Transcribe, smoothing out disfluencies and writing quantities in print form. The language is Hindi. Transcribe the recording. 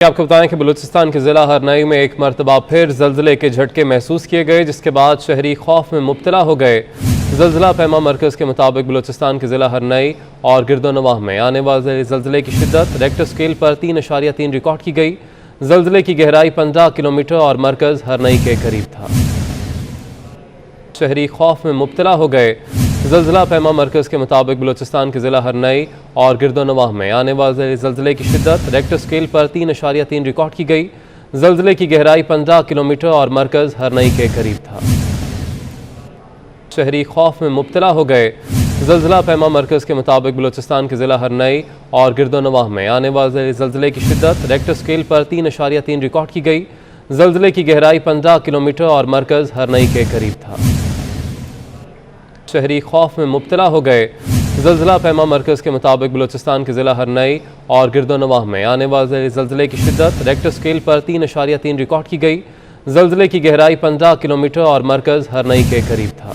आपको बताएं कि बलूचिस्तान के ज़िला हरनई में एक मरतबा फिर ज़ल्ज़ले के झटके महसूस किए गए, जिसके बाद शहरी खौफ में मुब्तला हो गए। ज़ल्ज़ला पैमा मरकज़ के मुताबिक बलूचिस्तान के ज़िला हरनई और गिरदोनवाह में आने वाले ज़ल्ज़ले की शिद्दत रेक्टर स्केल पर 3.3 रिकॉर्ड की गई। ज़ल्ज़ले की गहराई 15 किलोमीटर और मरकज़ हरनई के करीब था। शहरी खौफ में मुब्तला हो गए। ज़ल्ज़ला पैमा मरकज़ के मुताबिक बलूचिस्तान के ज़िला हरनई और गिरदोनवाह में आने वाले ज़ल्ज़ले की शिद्दत रेक्टर स्केल पर 3.3 रिकॉर्ड की गई। ज़ल्ज़ले की गहराई 15 किलोमीटर और मरकज़ हरनई के करीब था। शहरी खौफ में मुब्तला हो गए। ज़ल्ज़ला पैमा मरकज़ के मुताबिक बलूचिस्तान के ज़िला हरनई और गिरदोनवाह में आने वाले ज़ल्ज़ले की शिद्दत रेक्टर स्केल पर 3.3 रिकॉर्ड की गई। ज़ल्ज़ले की गहराई 15 किलोमीटर और मरकज़ हरनई के करीब था। शहरी खौफ में मुब्तला हो गए। ज़ल्ज़ला पैमा मरकज़ के मुताबिक बलूचिस्तान के ज़िला हरनई और गिरदोनवाह में आने वाले ज़ल्ज़ले की शिद्दत रेक्टर स्केल पर 3.3 रिकॉर्ड की गई। ज़ल्ज़ले की गहराई 15 किलोमीटर और मरकज़ हरनई के करीब था।